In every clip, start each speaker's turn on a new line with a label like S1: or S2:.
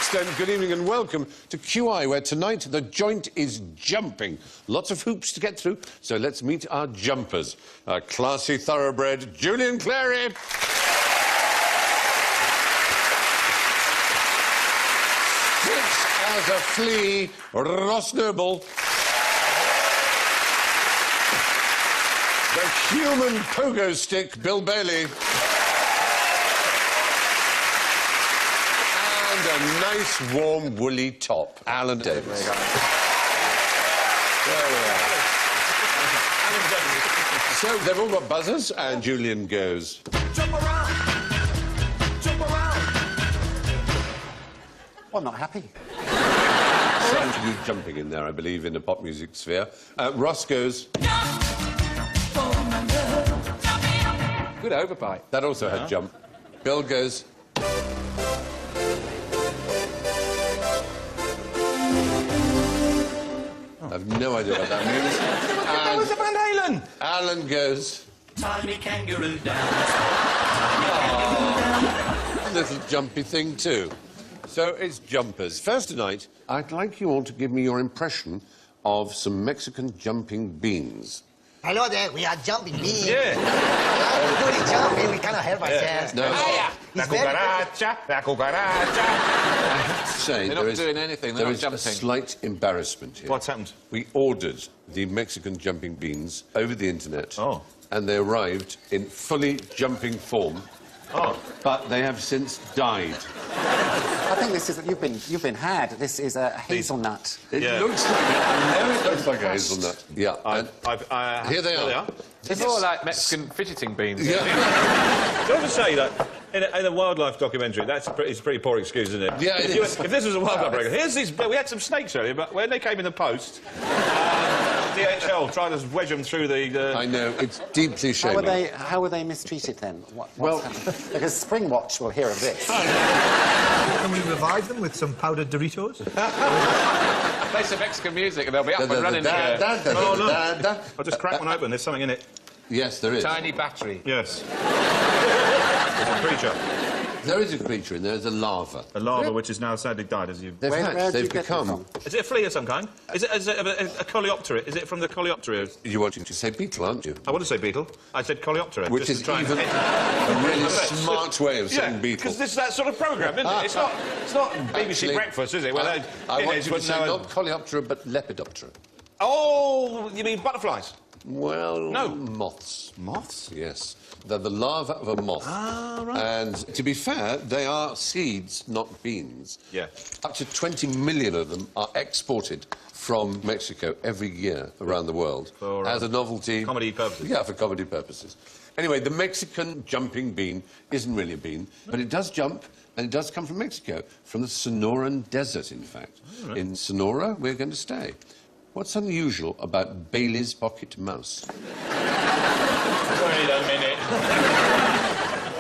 S1: extent, good evening and welcome to QI, where tonight the joint is jumping. Lots of hoops to get through, so let's meet our jumpers. Our classy thoroughbred, Julian Clary. Fits as a flea, Ross Noble. The human pogo stick, Bill Bailey. And a nice, warm, woolly top, Alan Davis. There we are. So they've all got buzzers, and Julian goes.
S2: Jump around. Jump around.
S3: Well, I'm not happy.
S1: Something to do jumping in there, I believe, in the pop music sphere. Ross goes.
S4: Good overbite.
S1: That also had jump. Bill goes. I've no idea what that means.
S4: That was a Van Halen.
S1: Alan goes.
S2: Tiny kangaroo down.
S1: Little jumpy thing too. So it's jumpers. First tonight, I'd like you all to give me your impression of some Mexican jumping beans.
S5: Hello there, we are jumping beans.
S4: Yeah.
S5: Good jumping, we cannot help ourselves.
S1: No.
S4: La cucaracha, la cucaracha.
S1: Say,
S4: They're not doing anything, they're
S1: there
S4: not
S1: is
S4: jumping.
S1: a slight embarrassment here.
S4: What's happened?
S1: We ordered the Mexican jumping beans over the internet.
S4: Oh.
S1: And they arrived in fully jumping form.
S4: Oh.
S1: But they have since died.
S3: I think this is... You've been had. This is a hazelnut.
S1: It
S4: Yeah.
S1: looks like... I know it looks like a hazelnut. Yeah. and here they are.
S4: It's more like Mexican fidgeting beans.
S1: Yeah.
S6: Can I just say that in a wildlife documentary, it's a pretty poor excuse, isn't it?
S1: Yeah, it is.
S6: If this was a wildlife program, here's these. We had some snakes earlier, but when they came in the post, DHL tried to wedge them through the.
S1: I know, it's deeply shaming.
S3: How were they mistreated then? What's
S1: Well-
S3: happened? Because Springwatch will hear of this.
S7: Can we revive them with some powdered Doritos?
S4: Play some Mexican music and they'll be up and running again.
S6: Oh, no. I'll just crack one open. There's something in it.
S1: Yes, there is.
S4: Tiny battery.
S6: Yes. There's a creature.
S1: There is a creature in there. There's a larva.
S6: A larva which has now sadly died, as you.
S1: They've
S3: Where
S1: hatched.
S3: did
S1: They've
S3: you get them
S1: become...
S3: from?
S6: Is it a flea of some kind? Is it a coleoptera? Is it from the coleoptera?
S1: You wanted to say beetle, aren't you?
S6: I want to say beetle. I said coleoptera.
S1: Which
S6: just
S1: is
S6: to try and
S1: even
S6: hit-
S1: a really smart way of saying
S6: Yeah,
S1: beetle.
S6: because this is that sort of programme, isn't it? It's not BBC
S1: Actually,
S6: Breakfast, is it? Where
S1: I
S6: they-
S1: want
S6: it
S1: you to
S6: is,
S1: say
S6: but no-
S1: not Coleoptera, but Lepidoptera.
S6: Oh, you mean butterflies?
S1: Well,
S6: No.
S1: moths.
S6: Moths?
S1: Yes. They're the larva of a moth.
S6: Ah, right.
S1: And to be fair, they are seeds, not beans.
S6: Yeah.
S1: Up to 20 million of them are exported from Mexico every year around the world
S6: For,
S1: as a novelty.
S6: comedy purposes.
S1: Yeah, for comedy purposes. Anyway, the Mexican jumping bean isn't really a bean, but it does jump, and it does come from Mexico, from the Sonoran Desert, in fact.
S6: Oh, right.
S1: In Sonora, we're going to stay. What's unusual about Bailey's pocket mouse?
S6: Wait a minute.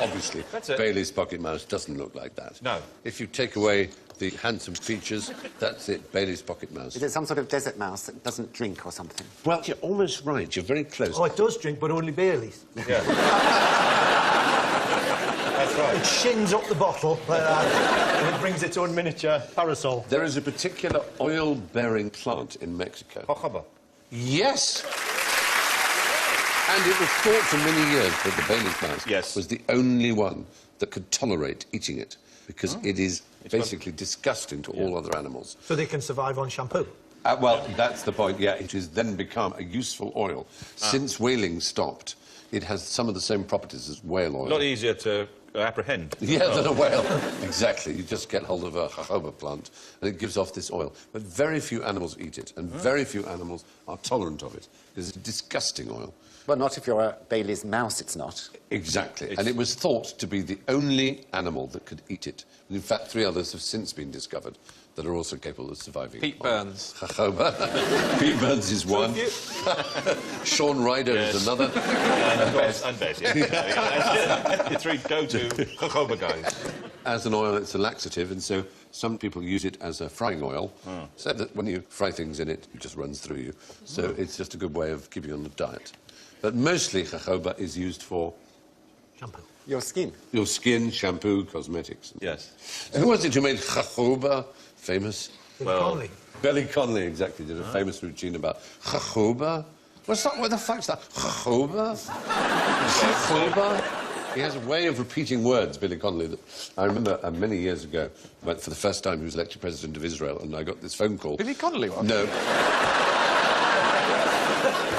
S1: Obviously,
S6: That's it.
S1: Bailey's pocket mouse doesn't look like that.
S6: No.
S1: If you take away the handsome features, that's it, Bailey's pocket mouse.
S3: Is it some sort of desert mouse that doesn't drink or something?
S1: Well, you're almost right. You're very close.
S7: Oh, it does drink, but only Baileys.
S6: Yeah. That's right.
S7: It shins up the bottle like that, and it brings its own miniature parasol.
S1: There is a particular oil-bearing plant in Mexico.
S6: Jojoba.
S1: Yes! And it was thought for many years that the Bailey's mouse
S6: Yes.
S1: was the only one that could tolerate eating it, because it is basically disgusting to all other animals.
S7: So they can survive on shampoo.
S1: Well, that's the point, yeah. It has then become a useful oil. Since whaling stopped, it has some of the same properties as whale oil.
S6: A lot easier to apprehend.
S1: Yeah, than a whale. Exactly. You just get hold of a jojoba plant and it gives off this oil. But very few animals eat it, and very few animals are tolerant of it. It's a disgusting oil.
S3: Well, not if you're a Bailey's mouse, it's not.
S1: Exactly. And it was thought to be the only animal that could eat it. And in fact, 3 others have since been discovered that are also capable of surviving.
S4: Pete Burns.
S1: Jojoba. Pete Burns is one. Sean Ryder is another.
S6: And Bez, yeah. Your 3 go-to jojoba guys.
S1: As an oil, it's a laxative, and so some people use it as a frying oil, so that when you fry things in it, it just runs through you. So it's just a good way of keeping you on the diet. But mostly jojoba is used for
S7: Shampoo.
S3: Your skin.
S1: Your skin, shampoo, cosmetics.
S6: Yes.
S1: Who was it who made jojoba famous?
S7: Connolly.
S1: Billy Connolly, exactly, did a famous routine about jojoba. What the fuck's that? Jojoba? Jojoba? He has a way of repeating words, Billy Connolly, that I remember many years ago, when for the first time he was elected president of Israel, and I got this phone call.
S4: Billy Connolly was?
S1: No.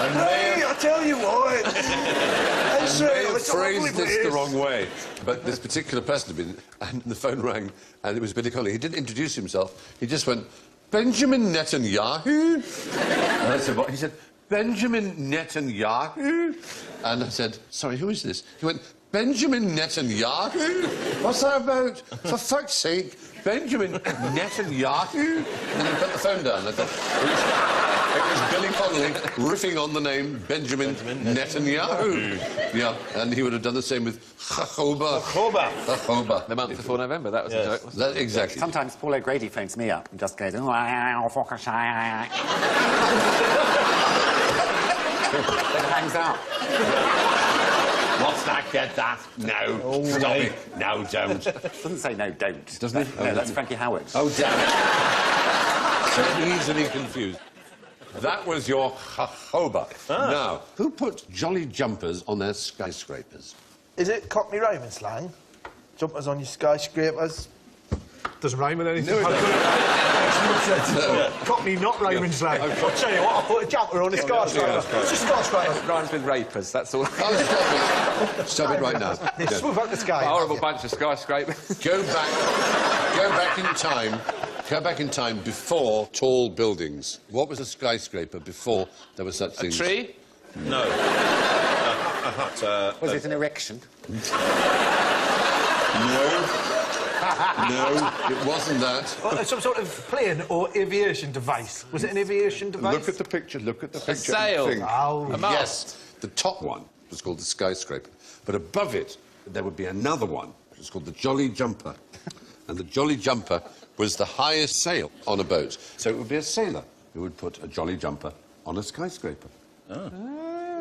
S7: Hey, I tell you what.
S1: I may have phrased this the wrong way, but this particular person had been, and the phone rang, and it was Billy Connolly. He didn't introduce himself. He just went, Benjamin Netanyahu? And I said, what? He said, Benjamin Netanyahu? And I said, sorry, who is this? He went, Benjamin Netanyahu? What's that about? For fuck's sake, Benjamin Netanyahu? And then he put the phone down. I thought, it was Billy Connolly riffing on the name Benjamin Netanyahu. Yeah, and he would have done the same with jojoba. Jojoba.
S4: The month before November, that was the joke, wasn't
S1: That, exactly.
S3: Sometimes Paul O'Grady phones me up and just goes, then hangs out.
S1: What's that? Get that? No. Stop it. No, don't.
S3: Doesn't say no, don't.
S1: Doesn't it?
S3: No, that's Frankie Howard.
S1: Oh, damn it. So easily confused. That was your jojoba. Now, who put jolly jumpers on their skyscrapers?
S7: Is it Cockney rhyming slang? Jumpers on your skyscrapers. Doesn't rhyme with anything. No, Cockney not rhyming slang. I'll tell you what, I'll put a jumper on a skyscraper. It's a skyscraper.
S4: Rhymes with rapers, that's all.
S1: Oh, stop it right now.
S7: They swoop out the sky.
S4: A horrible bunch of skyscrapers.
S1: Go back in time. Go back in time before tall buildings. What was a skyscraper before there were such things?
S4: A tree?
S6: No.
S3: Was it an erection?
S1: No, it wasn't that.
S7: Well, some sort of plane or aviation device. Was it an aviation device?
S1: Look at the picture, look at the picture.
S4: sail.
S1: and think.
S7: Oh,
S4: A mast.
S1: Yes, the top one was called the skyscraper. But above it, there would be another one, which was called the Jolly Jumper. And the Jolly Jumper was the highest sail on a boat. So it would be a sailor who would put a Jolly Jumper on a skyscraper.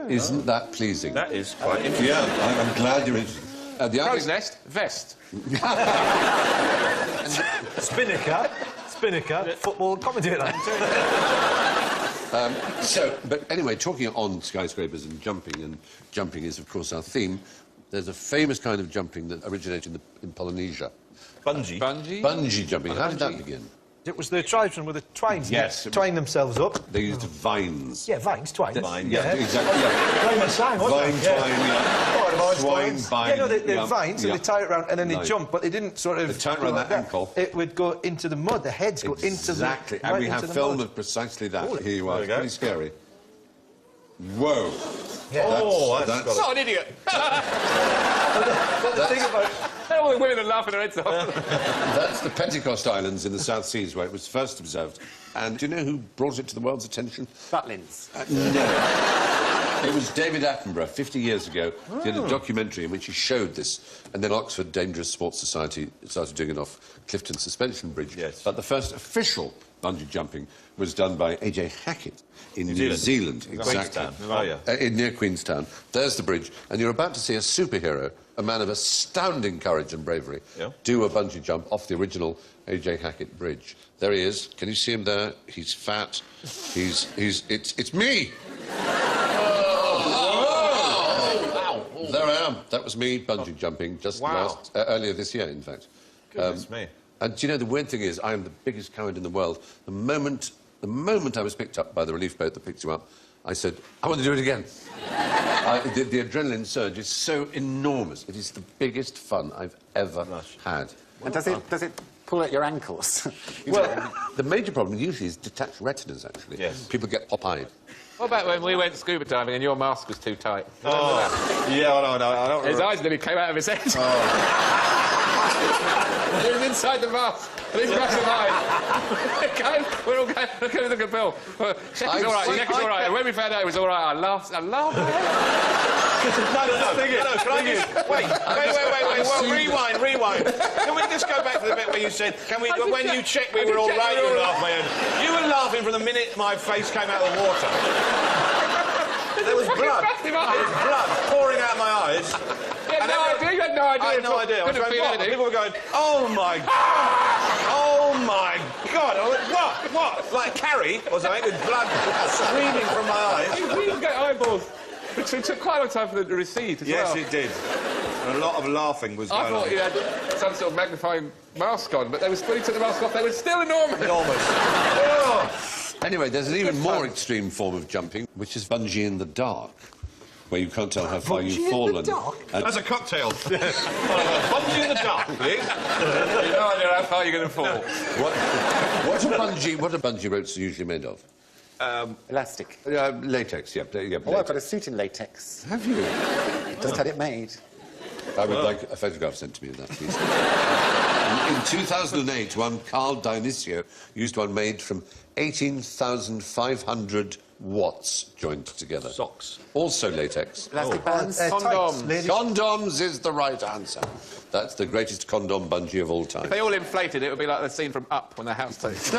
S1: Isn't that pleasing?
S6: That is quite interesting.
S1: Yeah, I'm glad you're interested. The other...
S4: Crow's nest? Vest.
S7: Spinnaker, football commentator.
S1: But anyway, talking on skyscrapers and jumping is, of course, our theme. There's a famous kind of jumping that originated in Polynesia.
S6: Bungee.
S4: Bungee?
S1: Bungee jumping. How did that begin?
S7: It was the tribesmen with the twines.
S1: Yes.
S7: Twine themselves up.
S1: They used vines.
S7: Yeah, vines, twine.
S6: Vine,
S1: Yeah, exactly. Yeah.
S7: Rhyming slang, wasn't
S1: Vine,
S7: it?
S1: twine, yeah. Swine, vine.
S7: Yeah, no, they're
S1: yeah,
S7: vines,
S1: yeah.
S7: and they tie it around, and then they
S1: Right.
S7: jump, but they didn't sort of...
S1: They tie it
S7: go
S1: around
S7: like
S1: their
S7: that.
S1: ankle.
S7: It would go into the mud, the heads go into the...
S1: Exactly. And
S7: right
S1: we
S7: into
S1: have
S7: the
S1: film
S7: mud.
S1: of precisely that.
S7: Cool.
S1: Here you are.
S6: There we go.
S1: Pretty scary. Whoa.
S7: Yeah.
S6: Oh, that's got
S4: Not an idiot.
S7: But the thing about...
S4: All the women are laughing their heads off.
S1: That's the Pentecost Islands in the South Seas where it was first observed. And do you know who brought it to the world's attention?
S3: Butlins.
S1: No. It was David Attenborough, 50 years ago, did a documentary in which he showed this, and then Oxford Dangerous Sports Society started doing it off Clifton Suspension Bridge.
S6: Yes.
S1: But the first official bungee jumping was done by A.J. Hackett in New Zealand. Exactly.
S6: Queenstown. Oh, yeah.
S1: Near Queenstown. There's the bridge, and you're about to see a superhero, a man of astounding courage and bravery,
S6: Yeah.
S1: do a bungee jump off the original A.J. Hackett bridge. There he is. Can you see him there? He's fat. It's me! There I am. That was me bungee jumping just earlier this year, in fact.
S6: Goodness me.
S1: And do you know, the weird thing is, I am the biggest coward in the world. The moment I was picked up by the relief boat that picked you up, I said, I want to do it again. The adrenaline surge is so enormous. It is the biggest fun I've ever had.
S3: And does it pull at your ankles?
S1: Well, the major problem usually is detached retinas, actually.
S6: Yes.
S1: People get pop-eyed.
S4: What about when we went scuba diving and your mask was too tight?
S6: Oh, yeah, I don't
S4: His eyes nearly came out of his head. He was inside the mask. And he's massive eyes. We're all going, look at Bill. Check he's all right, check he's all right. And when we found out it was all right, I laughed.
S6: No, can I just... Wait, rewind. Can we just go back to the bit where you said, when you checked we were all right, you laughed, man. You were laughing from the minute my face came out of the water. There was blood. There was blood pouring out of my eyes.
S4: Yeah, had no idea. You had no idea.
S6: I had no idea. I was
S4: Couldn't
S6: going,
S4: feel
S6: what?
S4: anything.
S6: People were going, oh my God! Oh my God! I went, what? Like Carrie or something with blood streaming from my eyes.
S4: You didn't get eyeballs. It took quite a long time for them to recede as
S6: Yes,
S4: well.
S6: it did. And a lot of laughing was
S4: I
S6: going on.
S4: thought you had some sort of magnifying mask on, but when you took the mask off, they were still enormous.
S6: Enormous.
S4: Oh.
S1: Anyway, there's an even more extreme form of jumping, which is bungee in the dark, where you can't tell how far you've fallen. And
S6: That's a cocktail. Bungee in the dark, please.
S4: You have no idea how far you're going to fall.
S1: what are bungee ropes usually made of?
S3: Elastic.
S1: Latex, yeah.
S3: Oh, I've
S1: latex.
S3: got a suit in latex.
S1: Have you?
S3: Just had it made.
S1: I would like a photograph sent to me of that, please. In 2008, one Carl Dionisio used one made from 18,500 watts joined together.
S6: Socks.
S1: Also latex.
S3: Elastic bands.
S4: Condoms.
S7: Ladies.
S1: Condoms is the right answer. That's the greatest condom bungee of all time.
S4: If they all inflated, it would be like the scene from Up when the house takes.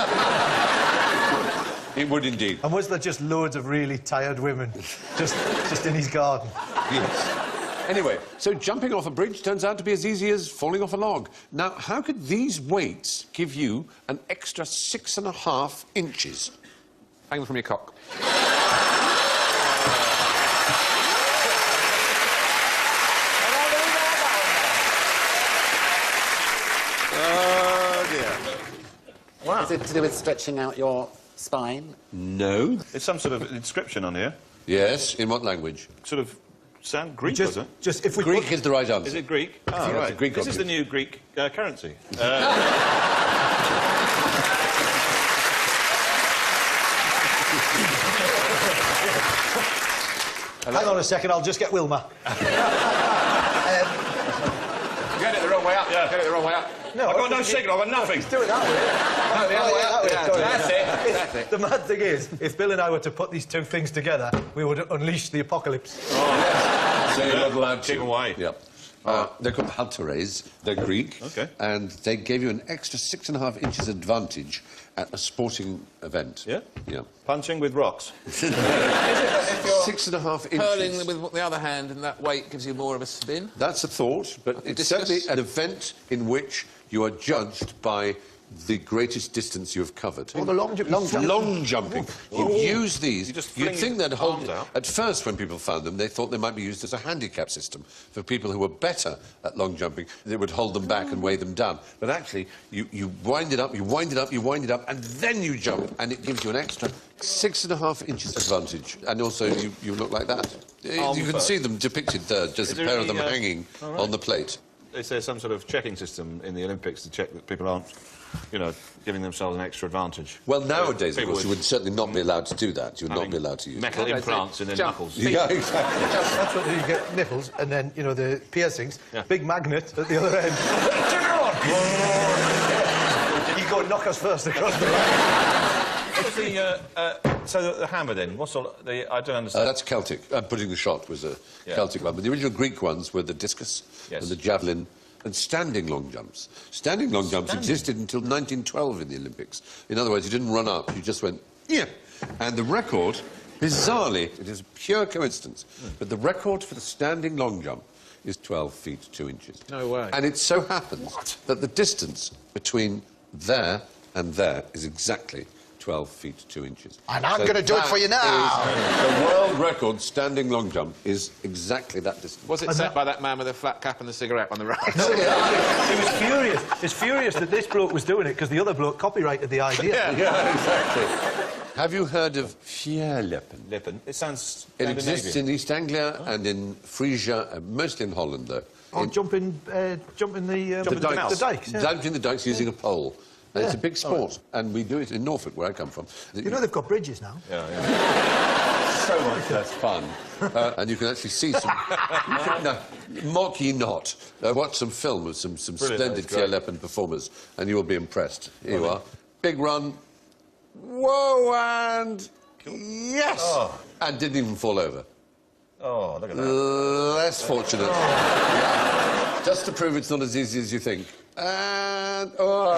S1: It would indeed.
S7: And was there just loads of really tired women just in his garden?
S1: Yes. Anyway, so jumping off a bridge turns out to be as easy as falling off a log. Now, how could these weights give you an extra 6.5 inches?
S4: Hang them from your cock.
S6: Oh, dear. Wow.
S3: Is it to do with stretching out your spine?
S1: No.
S6: There's some sort of inscription on here.
S1: Yes, in what language?
S6: Sort of sound Greek, was it?
S7: Just if we
S1: Greek
S7: put-
S1: is the right answer.
S6: Is it Greek? Oh,
S1: Yeah,
S6: right.
S1: it's a Greek
S6: this is the
S1: object.
S6: new Greek currency.
S7: Hang on a second, I'll just get Wilma.
S4: Get it the wrong way up.
S6: Yeah.
S4: Get it the wrong way up.
S7: No,
S6: I've got no signal, I've got nothing.
S7: do it that way.
S4: No, the other way up.
S7: that way.
S4: Yeah, that's it. That's it.
S7: The mad thing is, if Bill and I were to put these two things together, we would unleash the apocalypse.
S1: So you're not allowed to.
S6: Keep away.
S1: Yeah. They're called halteres. They're Greek.
S6: Okay.
S1: And they gave you an extra 6.5 inches advantage at a sporting event.
S6: Yeah?
S1: Yeah.
S6: Punching with rocks.
S1: 6.5 inches.
S4: Hurling with the other hand, and that weight gives you more of a spin.
S1: That's a thought, but it's
S4: Discus.
S1: certainly an event in which you are judged by the greatest distance you have covered.
S7: Or the long jump.
S1: Long jumping. You use these.
S6: You just
S1: You'd
S6: fling
S1: think they'd hold.
S6: arms out.
S1: At first, when people found them, they thought they might be used as a handicap system for people who were better at long jumping. They would hold them back and weigh them down. But actually, you wind it up, you wind it up, you wind it up, and then you jump, and it gives you an extra 6.5 inches advantage. And also, you look like that. You can see them depicted there, just a
S6: there
S1: pair of them
S6: any,
S1: hanging on the plate.
S6: Is there some sort of checking system in the Olympics to check that people aren't, you know, giving themselves an extra advantage?
S1: Well, nowadays, of
S6: People
S1: course, you
S6: with
S1: would certainly not be allowed to do that. You would not
S6: having
S1: be allowed to use
S6: metal
S4: Okay,
S6: implants in their
S4: jump.
S6: knuckles.
S1: Yeah, exactly.
S7: That's what you get nipples, and then, you know, the piercings,
S6: Yeah.
S7: big magnet at the other end. You go knock us first across the line.
S6: What's the, so the hammer then? What's all the? I don't understand.
S1: That's Celtic. Putting the shot was a
S6: Yeah.
S1: Celtic one. But the original Greek ones were the discus
S6: Yes.
S1: and the javelin and standing long jumps. Standing long jumps existed until 1912 in the Olympics. In other words, you didn't run up, you just went, yeah. And the record, bizarrely, it is a pure coincidence, but the record for the standing long jump is 12 feet 2 inches.
S4: No way.
S1: And it so happens that the distance between there and there is exactly 12 feet 2 inches.
S7: And I'm gonna do it for you now.
S1: The world record standing long jump is exactly that distance.
S4: Was it set by that man with the flat cap and the cigarette on the right?
S7: He was furious. He's furious that this bloke was doing it because the other bloke copyrighted the idea.
S1: Yeah, exactly. Have you heard of Fjärleppen?
S6: Lippen. It sounds.
S1: It exists in East Anglia and in Frisia, mostly in Holland, though.
S7: Oh, jumping the
S6: canals.
S7: dikes. Yeah.
S1: Jumping the dikes using a pole. And it's a big sport, and we do it in Norfolk, where I come from.
S7: You know they've got bridges now.
S1: So much less fun. And you can actually see some... no, mock ye not. Watch some film of some splendid
S6: that's great.
S1: Fjärleppen performers, and you will be impressed. Here you are. Big run. Whoa, and... Yes!
S6: Oh.
S1: And didn't even fall over.
S6: Oh, look at that.
S1: Less fortunate. Yeah. Just to prove it's not as easy as you think. And... Oh!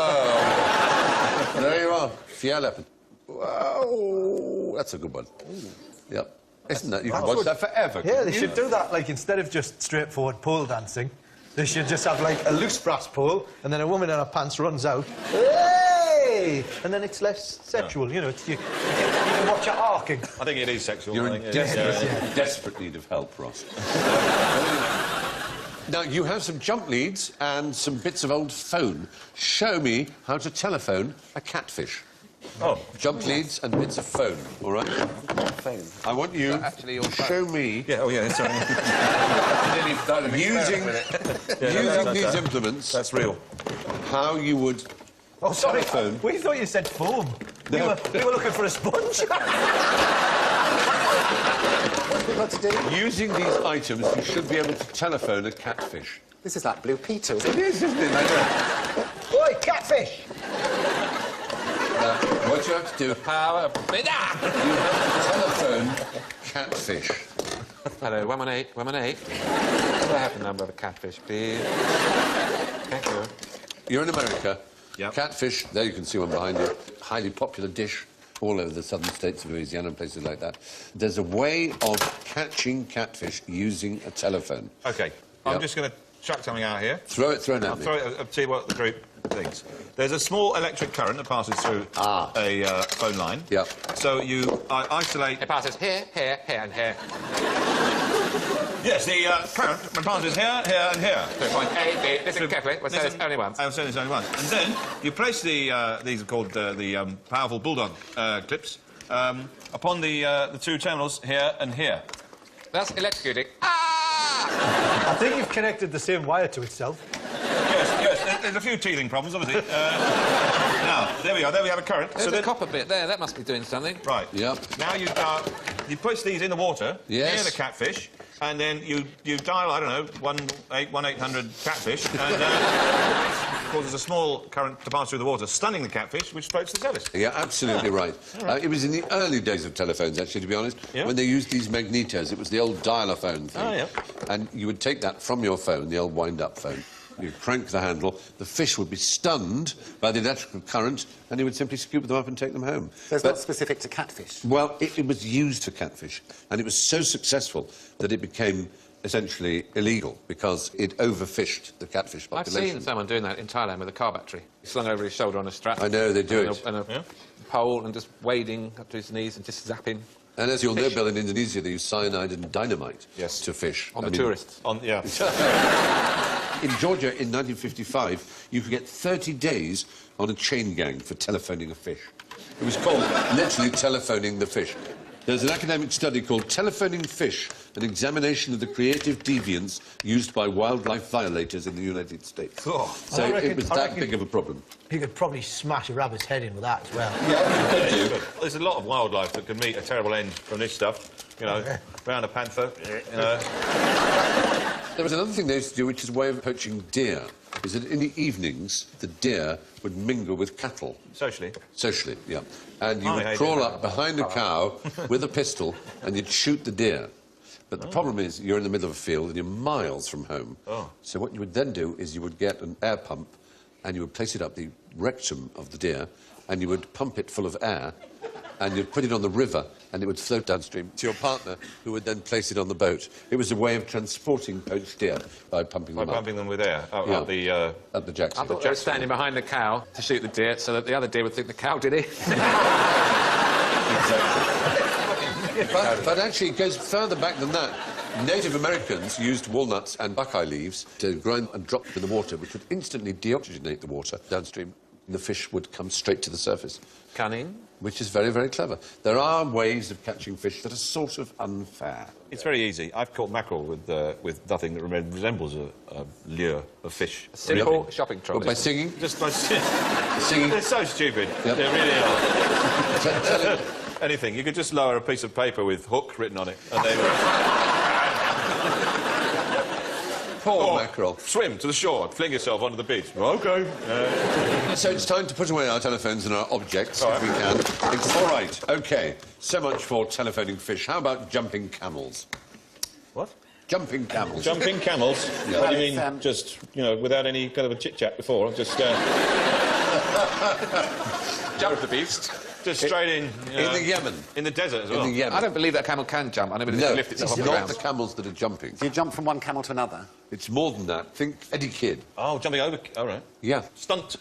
S1: There you are. Fjärleppen. Wow! That's a good one. Yep. Isn't that? You can
S7: That's
S1: watch
S7: what-
S1: that forever.
S7: Yeah,
S1: couldn't
S7: they
S1: you?
S7: should do that. Like, instead of just straightforward pole dancing, they should just have, like, a loose brass pole, and then a woman in her pants runs out. Hey! And then it's less sexual, you know. It's, you can watch it arcing.
S6: I think it is sexual.
S1: You're
S6: I
S1: in
S6: think it is.
S1: desperate need of help, Ross. Now, you have some jump leads and some bits of old phone. Show me how to telephone a catfish.
S6: Oh.
S1: Jump leads and bits of phone, all right?
S3: Phone.
S1: I want you
S4: actually
S1: to show me,
S6: Yeah, oh yeah, sorry.
S1: using these implements,
S6: That's real.
S1: how you would
S7: Oh, sorry.
S1: telephone.
S7: We thought you said foam. We
S1: No.
S7: were looking for a sponge.
S3: What have we got to do?
S1: Using these items, you should be able to telephone a catfish.
S3: This is like Blue Peter, isn't
S1: It
S3: it?
S1: is, isn't it?
S7: Oi, catfish!
S1: What you have to do,
S4: Power.
S1: you have to telephone catfish.
S4: Hello, 118, 118. Could I have the number of a catfish, please? Thank you.
S1: You're in America.
S6: Yep.
S1: Catfish, there you can see one behind you. Highly popular dish all over the southern states of Louisiana and places like that. There's a way of catching catfish using a telephone.
S6: OK,
S1: Yep.
S6: I'm just going to chuck something out here.
S1: Throw it at
S6: I'll
S1: me.
S6: throw it, I'll see what the group thinks. There's a small electric current that passes through a phone line.
S1: Yep.
S6: So you isolate...
S4: It passes here, here, here, and here.
S6: Yes, the current passes here, here, and here.
S4: So point A, B. Listen carefully. We'll say this only once.
S6: I'll say this only once. And then you place the these are called the powerful bulldog clips upon the two terminals here and here.
S4: That's electrocuting. Ah!
S7: I think you've connected the same wire to itself.
S6: Yes, there's a few teething problems, obviously. Now, there we are. There we have a current.
S4: There's
S6: then-
S4: a copper bit there. That must be doing something.
S6: Right.
S1: Yep.
S6: Now you place these in the water
S1: Yes.
S6: near the catfish, and then you dial, I don't know, 1-800 catfish, and causes a small current to pass through the water, stunning the catfish, which floats the service.
S1: You're absolutely right. It was in the early days of telephones, actually, to be honest,
S6: Yeah.
S1: when they used these magnetos. It was the old dial-a-phone thing.
S6: Oh, yeah.
S1: And you would take that from your phone, the old wind-up phone. You crank the handle, the fish would be stunned by the electrical current, and you would simply scoop them up and take them home.
S3: So it's
S1: But-
S3: not specific to catfish.
S1: Well, it was used for catfish, and it was so successful that it became essentially illegal because it overfished the catfish
S4: I've
S1: population.
S4: seen someone doing that in Thailand with a car battery. Slung over his shoulder on a strap.
S1: I know, they do
S4: and
S1: it.
S4: And a pole and just wading up to his knees and just zapping.
S1: And as you'll know,
S4: Fish.
S1: Bill, in Indonesia, they use cyanide and dynamite
S6: Yes.
S1: to fish.
S4: On
S1: I
S4: the
S1: mean,
S4: tourists.
S6: Yeah.
S1: In Georgia, in 1955, you could get 30 days on a chain gang for telephoning a fish. It was called literally telephoning the fish. There's an academic study called Telephoning Fish, an examination of the creative deviance used by wildlife violators in the United States.
S6: Oh.
S1: So
S7: I reckon-
S1: it was
S7: I
S1: that
S7: reckon-
S1: big of a problem.
S7: You could probably smash a rabbit's head in with that as well.
S6: There's a lot of wildlife that can meet a terrible end from this stuff. You know, round a panther.
S1: There was another thing they used to do, which is a way of poaching deer, is that in the evenings, the deer would mingle with cattle.
S6: Socially.
S1: Socially, yeah. And you
S6: I
S1: would
S6: hate
S1: crawl
S6: it.
S1: up behind a cow with a pistol and you'd shoot the deer. But the problem is you're in the middle of a field and you're miles from home.
S6: Oh.
S1: So what you would then do is you would get an air pump and you would place it up the rectum of the deer and you would pump it full of air and you'd put it on the river and it would float downstream to your partner who would then place it on the boat. It was a way of transporting poached deer by pumping
S6: By
S1: them up
S6: pumping them with air up
S1: Yeah.
S6: the...
S1: at the Jackson.
S4: I thought they were standing behind the cow to shoot the deer so that the other deer would think the cow did it.
S1: But actually, it goes further back than that. Native Americans used walnuts and buckeye leaves to grind and drop in the water, which would instantly deoxygenate the water downstream. The fish would come straight to the surface,
S4: Cunning.
S1: which is very, very clever. There are ways of catching fish that are sort of unfair.
S6: It's very easy. I've caught mackerel with nothing that resembles a lure of fish.
S4: Simple shopping trolley.
S1: Well, by singing,
S6: Just by
S1: singing,
S6: They're so stupid.
S1: Yep.
S6: They really are.
S1: telling,
S6: Anything. You could just lower a piece of paper with hook written on it, and they would
S1: poor mackerel.
S6: swim to the shore, fling yourself onto the beach. OK.
S1: So it's time to put away our telephones and our objects, if we can. It's all right. OK, so much for telephoning fish. How about jumping camels?
S6: What?
S1: Jumping camels.
S6: Jumping camels?
S1: Yeah.
S6: What do you mean,
S3: It's,
S6: just, you know, without any kind of a chit-chat before? Just,
S4: Jump the beast.
S6: Just straight in.
S1: In the Yemen.
S6: In the desert as well.
S1: In the Yemen.
S4: I don't believe that camel can jump. I never believe it
S1: No,
S4: can lift itself
S1: it's
S4: off the
S1: not
S4: ground.
S1: the camels that are jumping.
S3: Do you jump from one camel to another?
S1: It's more than that. Think Eddie Kidd.
S6: Oh, jumping over. All right.
S1: Yeah.
S6: Stunt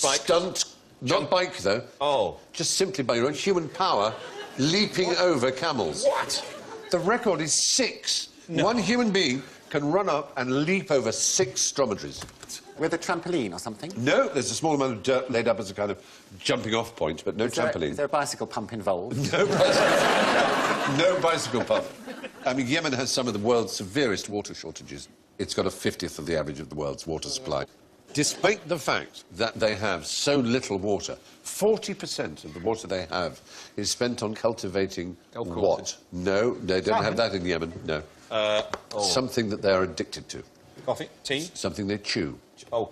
S6: bike.
S1: Stunt, not bike, though.
S6: Oh.
S1: Just simply by your own human power, leaping over camels.
S6: What?
S1: The record is 6. One human being can run up and leap over 6 dromedaries.
S3: With a trampoline or something?
S1: No, there's a small amount of dirt laid up as a kind of jumping-off point, but no trampoline.
S3: Is there a bicycle pump involved?
S1: No bicycle. No bicycle pump. I mean, Yemen has some of the world's severest water shortages. It's got a 50th of the average of the world's water supply. Despite the fact that they have so little water, 40% of the water they have is spent on cultivating what? No, they don't have that in Yemen, no. Something that they are addicted to.
S6: Coffee? Tea?
S1: Something they chew.
S6: Oh,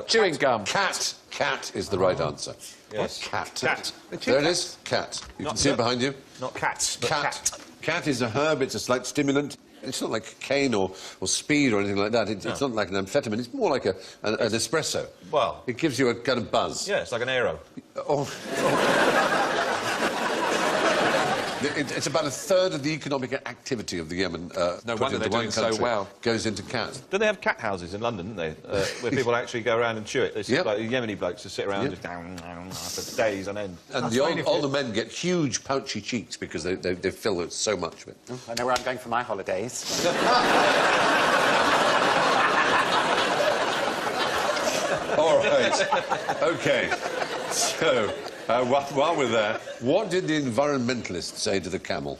S4: Chewing gum.
S1: Cat. Cat is the right answer.
S6: Yes.
S1: Cat.
S6: Cat.
S1: There it is. Cat. You can see it behind you.
S6: Not cats, but
S1: Cat. Cat is a herb. It's a slight stimulant. It's not like cane or speed or anything like that. It's not like an amphetamine. It's more like an espresso.
S6: Well.
S1: It gives you a kind of buzz.
S6: Yeah, it's like an aero.
S1: Oh. It's about a third of the economic activity of the Yemen.
S4: No
S1: put
S4: wonder
S1: into
S4: they're
S1: one
S4: doing so
S1: country
S4: well.
S1: Goes into cat.
S6: Don't they have cat houses in London, don't they? Where people actually go around and chew it. They sit
S1: Yep.
S6: like Yemeni blokes just sit around
S1: Yep.
S6: just down for days on end.
S1: And the older men get huge pouchy cheeks because they fill it so much of it.
S3: I know where I'm going for my holidays.
S1: All right. OK. So, while we're there, what did the environmentalists say to the camel?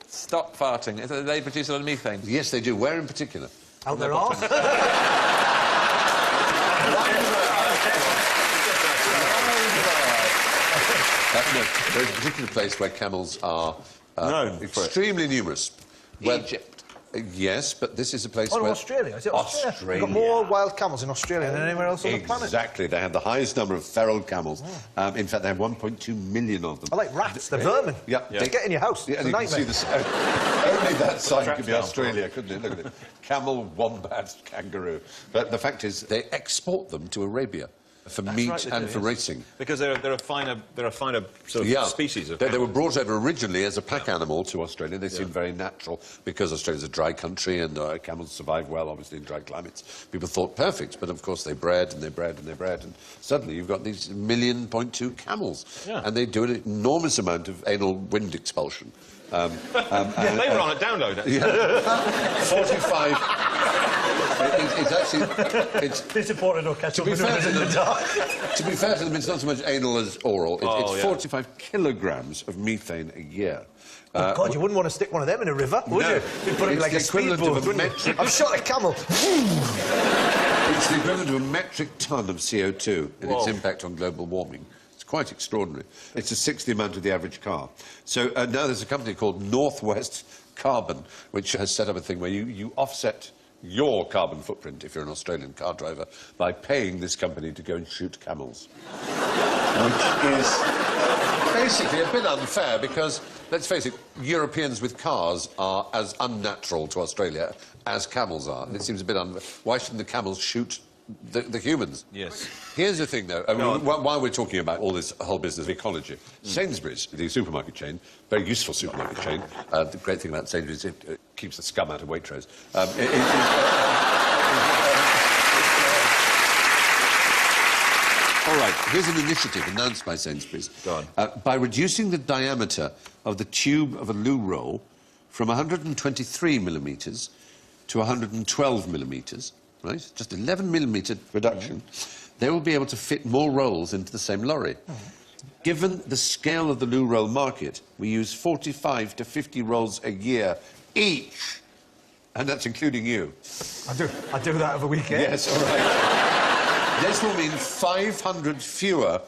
S4: Stop farting. They produce a lot of methane.
S1: Yes, they do. Where in particular?
S7: Out their arse.
S1: No, there's a particular place where camels are
S6: Known for it.
S1: extremely numerous. Where-
S4: Egypt.
S1: Yes, but this is a place
S7: Oh, no,
S1: where...
S7: Australia. Is it Australia?
S1: Australia.
S7: We've got more wild camels in Australia than anywhere else on the planet.
S1: Exactly. They have the highest number of feral camels. In fact, they have 1.2 million of them.
S7: I like rats. They're vermin.
S1: Yeah.
S7: They get in your house.
S1: Yeah,
S7: It's
S1: and
S7: a
S1: you can
S7: nightmare.
S1: see the... only that sign could be
S6: down.
S1: Australia, couldn't it? Look at it. Camel, wombat, kangaroo. But the fact is, they export them to Arabia for meat
S6: right, they
S1: and
S6: do,
S1: for
S6: yes.
S1: racing.
S6: Because they're a finer sort of species of
S1: They were
S6: camel.
S1: brought over originally as a pack animal to Australia. They seemed very natural because Australia's a dry country and camels survive well, obviously, in dry climates. People thought perfect, but of course they bred and they bred and they bred, and suddenly you've got these 1.2 million camels.
S6: Yeah.
S1: And they do an enormous amount of anal wind expulsion.
S6: They were on a download.
S1: 45... It's actually...
S7: They supported or catch
S1: To
S7: up
S1: be
S7: with
S1: fair to
S7: in the
S1: them,
S7: dark.
S1: to be fair to them, it's not so much anal as oral. It's
S6: yeah.
S1: 45 kilograms of methane a year.
S7: Oh, God, you wouldn't want to stick one of them in a river, would
S1: No.
S7: you? You'd put it in
S1: It's
S7: like
S1: the
S7: a
S1: equivalent
S7: speedboat,
S1: of a
S7: wouldn't you?
S1: metric-
S7: I've shot a camel.
S1: It's the equivalent of a metric ton of CO2 in its
S6: Whoa.
S1: impact on global warming. It's quite extraordinary. It's a sixth the amount of the average car. So now there's a company called Northwest Carbon, which has set up a thing where you offset your carbon footprint, if you're an Australian car driver, by paying this company to go and shoot camels. Which is basically a bit unfair because, let's face it, Europeans with cars are as unnatural to Australia as camels are. And it seems a bit unfair. Why shouldn't the camels shoot the humans?
S6: Yes.
S1: Here's the thing, though. I mean, while we're talking about all this whole business of ecology, Sainsbury's, the supermarket chain, very useful supermarket chain. The great thing about Sainsbury's is it keeps the scum out of Waitrose. All right, here's an initiative announced by Sainsbury's.
S6: Go
S1: on. By reducing the diameter of the tube of a loo roll from 123 millimetres to 112 millimetres, right? Just 11 millimetre reduction, they will be able to fit more rolls into the same lorry. Given the scale of the loo roll market, we use 45 to 50 rolls a year each. And that's including you.
S7: I do that over weekend.
S1: Yes, all right. This will mean 500 fewer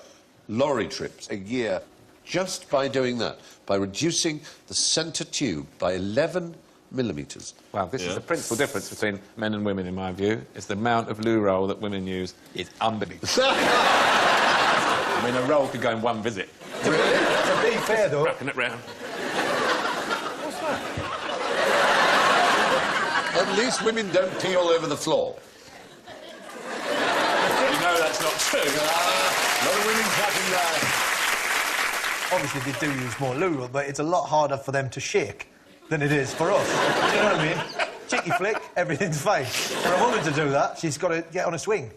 S1: lorry trips a year just by doing that, by reducing the centre tube by 11 millimetres.
S4: Well, this is the principal difference between men and women, in my view, is the amount of loo roll that women use is unbelievable. I mean, a roll could go in one visit.
S7: To be fair, though,
S4: Wrapping it round.
S1: At least women don't pee all over the floor.
S4: You know that's not true.
S1: A lot of women clapping there.
S7: obviously they do use more loo roll, but it's a lot harder for them to shake than it is for us. Do you know what I mean? Cheeky flick, everything's fine. For a woman to do that, she's got to get on a swing.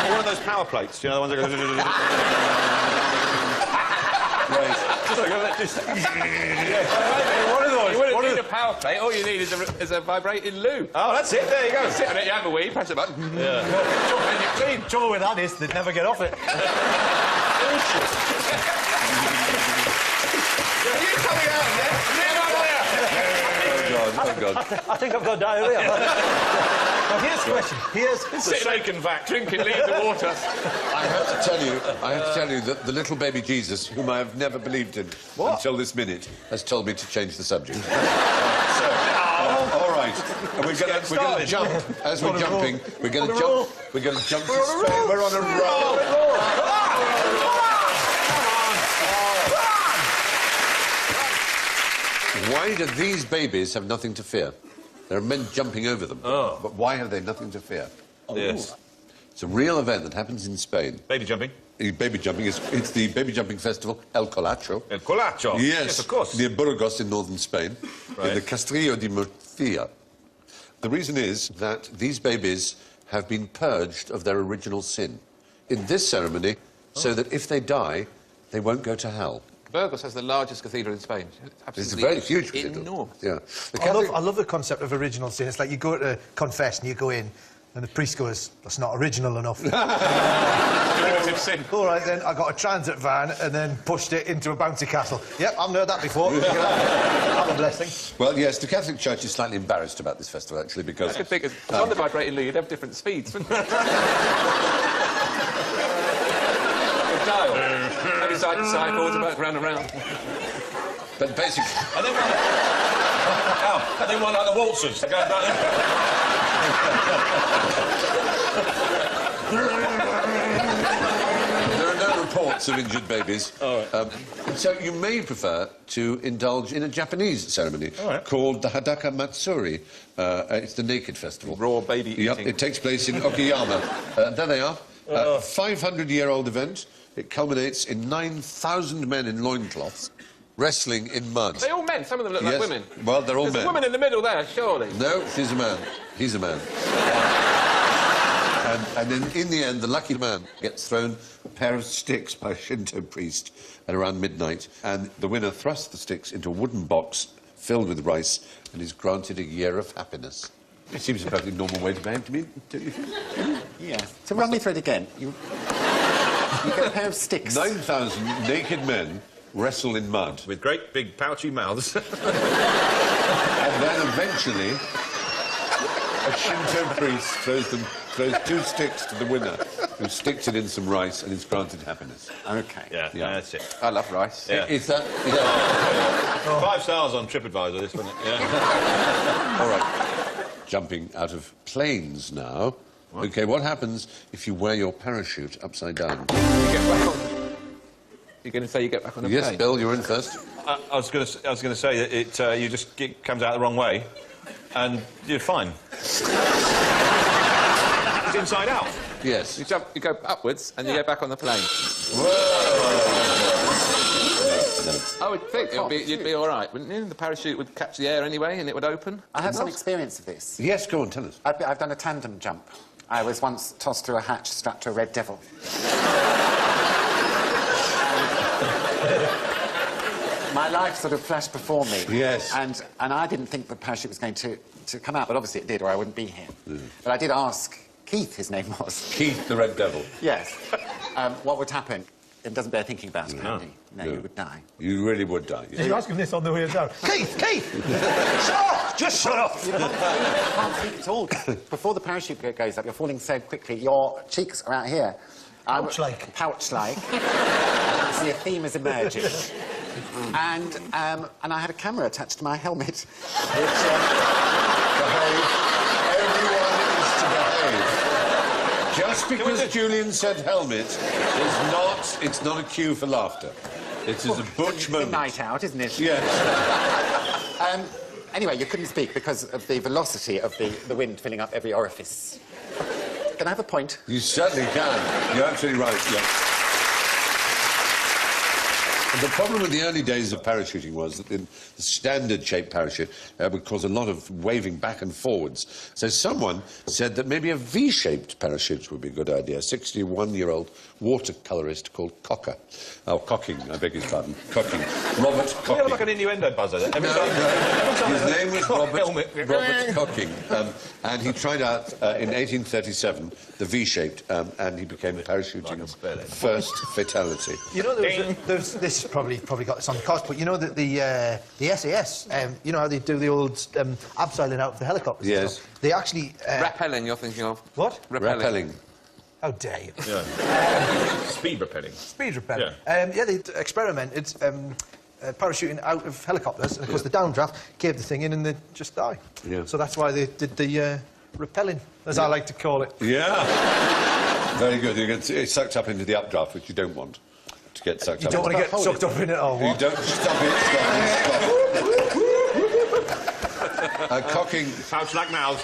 S6: One of those power plates, you know, the ones that go...
S1: Right.
S7: One of those.
S4: You wouldn't need a power plate. All you need is a vibrating loo.
S6: Oh, that's it. There you go.
S4: Sit on it, you have a wee, press a button.
S6: Yeah.
S7: And you're clean. Trouble with that is they'd never get off it.
S6: Are you coming out there?
S1: Oh, God.
S7: I think I've got diarrhea. Now, here's the question. Here's
S6: The shaken vac.
S4: Drinking leaves of water.
S1: I have to tell you that the little baby Jesus, whom I have never believed in until this minute, has told me to change the subject. All right. And we're going to jump. As we're jumping, we're going to jump. We're going to jump to Spain. We're on a roll. Why do these babies have nothing to fear? There are men jumping over them.
S6: Oh.
S1: But why have they nothing to fear?
S6: Yes.
S1: It's a real event that happens in Spain.
S6: Baby jumping.
S1: Baby jumping it's the baby jumping festival El Colacho.
S6: El Colacho.
S1: Yes,
S6: of course.
S1: Near Burgos in northern Spain, in
S6: Right.
S1: the Castillo de Murcia. The reason is that these babies have been purged of their original sin in this ceremony, so that if they die, they won't go to hell.
S4: Burgos has the largest cathedral in Spain.
S1: It's a very huge cathedral.
S4: Enormous.
S1: Yeah. The
S7: I love the concept of original sin. It's like you go to confess and you go in, and the priest goes, "That's not original enough."
S4: Derivative sin.
S7: All right, then, I got a transit van and then pushed it into a bouncy castle. Yep, I've heard that before. Have a blessing.
S1: Well, yes, the Catholic Church is slightly embarrassed about this festival, actually, because...
S4: I could think on the vibrating loo, you'd have different speeds, wouldn't you? The dial. Maybe side to side, forwards, back, round and round.
S1: But basically...
S6: And then one like the waltzers. They go back
S1: There are no reports of injured babies. So you may prefer to indulge in a Japanese ceremony called the Hadaka Matsuri. It's the naked festival.
S4: Raw baby
S1: Yep,
S4: eating.
S1: it takes place in Okayama. There they are. 500-year-old event. It culminates in 9,000 men in loincloths wrestling in mud.
S4: They're all men. Some of them look
S1: Yes.
S4: like women.
S1: Well, they're all
S4: There's
S1: men.
S4: a woman in the middle there, surely.
S1: No, he's a man. He's a man. And then, in the end, the lucky man gets thrown a pair of sticks by a Shinto priest at around midnight, and the winner thrusts the sticks into a wooden box filled with rice and is granted a year of happiness. It seems a perfectly normal way to behave to me, don't you think?
S3: Yeah. So run me through it again. You get a pair of sticks.
S1: 9,000 naked men wrestle in mud.
S6: with great big pouchy mouths.
S1: And then eventually, a Shinto priest throws 2 sticks to the winner, who sticks it in some rice and is granted happiness.
S3: Okay.
S6: Yeah,
S1: Yeah.
S6: that's it.
S4: I love rice.
S6: Yeah.
S1: Is that... Yeah.
S6: 5 stars on TripAdvisor, this, wasn't it? Yeah.
S1: All right. Jumping out of planes now. OK, what happens if you wear your parachute upside down?
S4: You get back on... You're going to say you get back on a
S1: Yes,
S4: plane?
S1: Bill, you're in first.
S6: I was going to say that it comes out the wrong way, and you're fine. It's inside out.
S1: Yes.
S4: You go upwards and you get back on the plane. I would think you'd be all right, wouldn't you? The parachute would catch the air anyway and it would open.
S3: I have some experience of this.
S1: Yes, go on, tell us.
S3: I've done a tandem jump. I was once tossed through a hatch strapped to a red devil. My life sort of flashed before me.
S1: Yes.
S3: And I didn't think the parachute was going to come out, but obviously it did, or I wouldn't be here. But I did ask Keith, his name was.
S1: Keith the Red Devil.
S3: Yes. What would happen? It doesn't bear thinking about, Andy. No, you would die.
S1: You really would die. Yes.
S7: You're asking this on the way down. Keith! Shut up! Just shut up!
S3: You can't speak at all. Before the parachute goes up, you're falling so quickly, your cheeks are out here.
S7: Pouch-like.
S3: Pouch-like. See, a theme is emerging. And I had a camera attached to my helmet, which...
S1: Everyone is to behave. Just because Julian said helmet it's not a cue for laughter. It is a butch
S3: It's a
S1: moment.
S3: night out, isn't it?
S1: Yes.
S3: Anyway, you couldn't speak because of the velocity of the wind filling up every orifice. Can I have a point?
S1: You certainly can. You're absolutely right, yes. The problem with the early days of parachuting was that the standard-shaped parachute would cause a lot of waving back and forwards. So someone said that maybe a V-shaped parachute would be a good idea. A 61-year-old watercolourist called Cocker. Oh, Cocking, I beg his pardon. Cocking. Robert
S6: You have
S1: Cocking.
S6: like an innuendo buzzer there. Every
S1: No,
S6: time- every time
S1: his
S6: there's a
S1: name was
S6: cock helmet.
S1: Robert Cocking, and he tried out in 1837 the V-shaped, and he became parachuting's first fatality.
S7: You know, there's this is probably got this on the cost, but you know that the SAS, you know how they do the old abseiling out of the helicopters? and
S1: Yes.
S7: stuff? They actually...
S4: Rappelling, you're thinking of?
S7: What?
S1: Rappelling.
S7: How dare you?
S6: Yeah. Speed rappelling.
S7: Speed rappelling. Yeah, they experimented parachuting out of helicopters, and of course the downdraft gave the thing in and they just die.
S1: Yeah.
S7: So that's why they did the rappelling, as I like to call it.
S1: Yeah. Very good. You get sucked up into the updraft, which you don't want to get sucked
S7: You
S1: up.
S7: don't want to get sucked up in it or
S1: You
S7: what?
S1: don't stop it. Cocking
S6: Pouch like mouth.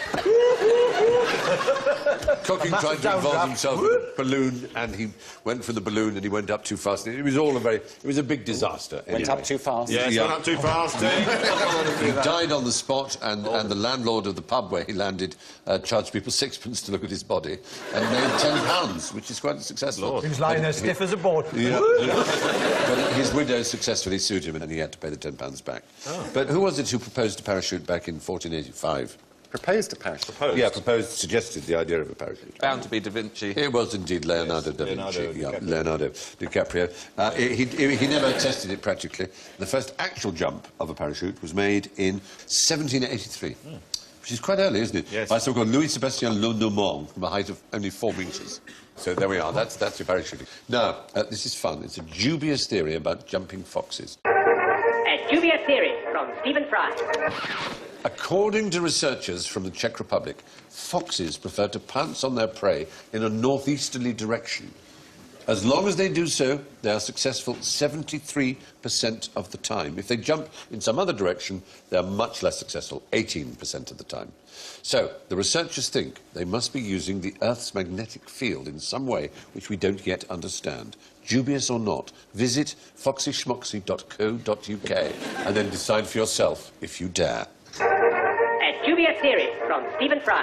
S1: Cocking tried to involve
S7: downdraft.
S1: himself in a balloon, and he went for the balloon, and he went up too fast. It was all it was a big disaster.
S3: Went
S1: anyway.
S3: up too fast.
S6: Yeah, it's
S1: Yeah.
S6: gone up too fast.
S1: He died on the spot, and the landlord of the pub where he landed charged people sixpence to look at his body, and made £10, which is quite successful.
S7: He was lying there stiff as a board.
S1: Yeah. But his widow successfully sued him, and he had to pay the £10 back. But who was it who proposed a parachute back in 1485?
S3: Proposed a parachute.
S1: Yeah, proposed, suggested the idea of a parachute.
S4: Bound to be Da Vinci.
S1: It was indeed Leonardo da Vinci.
S6: Leonardo
S1: DiCaprio. He never tested it practically. The first actual jump of a parachute was made in 1783, which is quite early, isn't it?
S6: Yes.
S1: By someone called Louis Sebastien Lenormand from a height of only 4 metres. So there we are. That's your parachuting. Now, this is fun. It's a dubious theory about jumping foxes.
S8: A dubious theory from Stephen Fry.
S1: According to researchers from the Czech Republic, foxes prefer to pounce on their prey in a northeasterly direction. As long as they do so, they are successful 73% of the time. If they jump in some other direction, they are much less successful, 18% of the time. So, the researchers think they must be using the Earth's magnetic field in some way which we don't yet understand. Dubious or not, visit foxyschmoxy.co.uk and then decide for yourself if you dare.
S8: A dubious theory from Stephen Fry.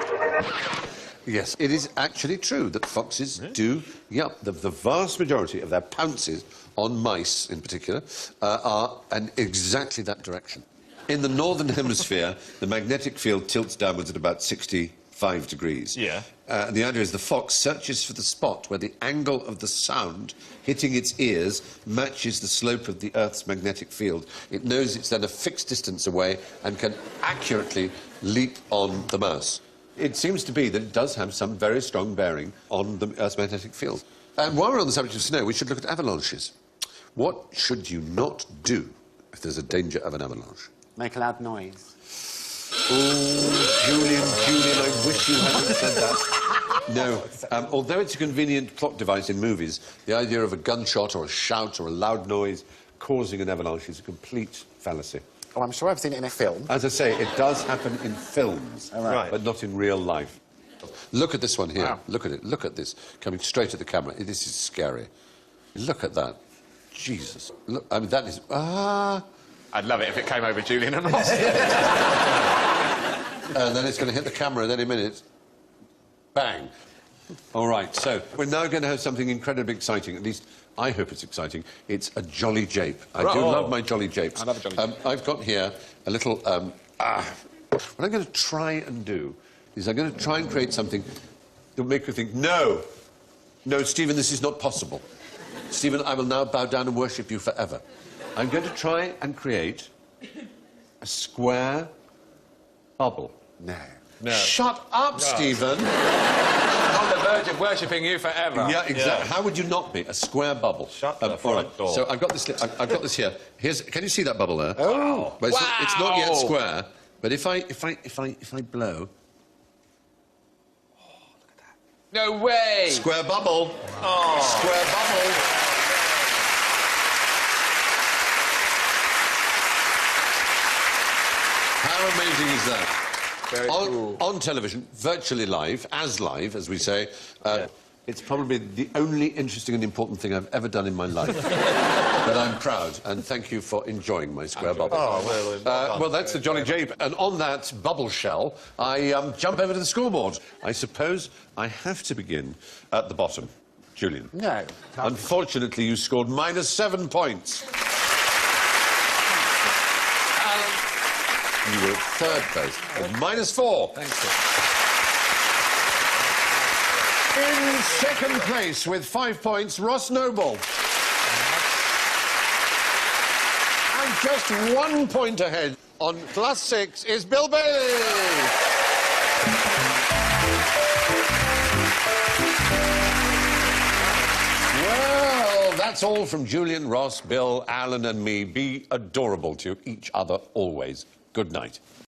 S1: Yes, it is actually true that foxes do, the vast majority of their pounces on mice in particular are in exactly that direction. In the northern hemisphere, the magnetic field tilts downwards at about 65 degrees.
S6: Yeah.
S1: The idea is the fox searches for the spot where the angle of the sound hitting its ears matches the slope of the Earth's magnetic field. It knows it's then a fixed distance away and can accurately leap on the mouse. It seems to be that it does have some very strong bearing on the Earth's magnetic field. And while we're on the subject of snow, we should look at avalanches. What should you not do if there's a danger of an avalanche?
S3: Make a loud noise.
S1: Oh, Julian, I wish you hadn't said that. No. Although it's a convenient plot device in movies, the idea of a gunshot or a shout or a loud noise causing an avalanche is a complete fallacy.
S3: Oh, I'm sure I've seen it in a film.
S1: As I say, it does happen in films,
S6: Right.
S1: but not in real life. Look at this one here.
S3: Wow.
S1: Look at it. Look at this. Coming straight at the camera. This is scary. Look at that. Jesus. Look, I mean, that is...
S4: I'd love it if it came over Julian and Ross.
S1: And then it's going to hit the camera in any minute. Bang. All right, so we're now going to have something incredibly exciting. At least I hope it's exciting. It's a jolly jape. I do love my jolly japes.
S4: I love a jolly jape.
S1: I've got here a little... What I'm going to try and do is I'm going to try and create something that will make you think, no, Stephen, this is not possible. Stephen, I will now bow down and worship you forever. I'm going to try and create a square bubble.
S3: No.
S1: Shut up, Stephen!
S4: I'm on the verge of worshipping you forever.
S1: Yeah, exactly. How would you not be? A square bubble.
S6: Shut the
S1: all
S6: front door.
S1: So I've got this. I've got this here. Can you see that bubble there?
S3: Oh.
S1: But it's not yet
S4: Wow.
S1: square. But if I blow,
S4: No way!
S1: square bubble. Square bubble. How amazing is that?
S4: Very cool.
S1: On television, virtually live, as we say, it's probably the only interesting and important thing I've ever done in my life. But I'm proud, and thank you for enjoying my square bubble.
S6: Oh,
S1: Well, that's the Jolly J. And on that bubble shell, I jump over to the scoreboard. I suppose I have to begin at the bottom. Julian.
S3: No.
S1: Unfortunately, you scored -7 points. Alan, you were at third place with -4.
S4: Thank you.
S1: In second place with 5 points, Ross Noble. And just 1 point ahead on +6 is Bill Bailey. Well, that's all from Julian, Ross, Bill, Alan and me. Be adorable to each other always. Good night.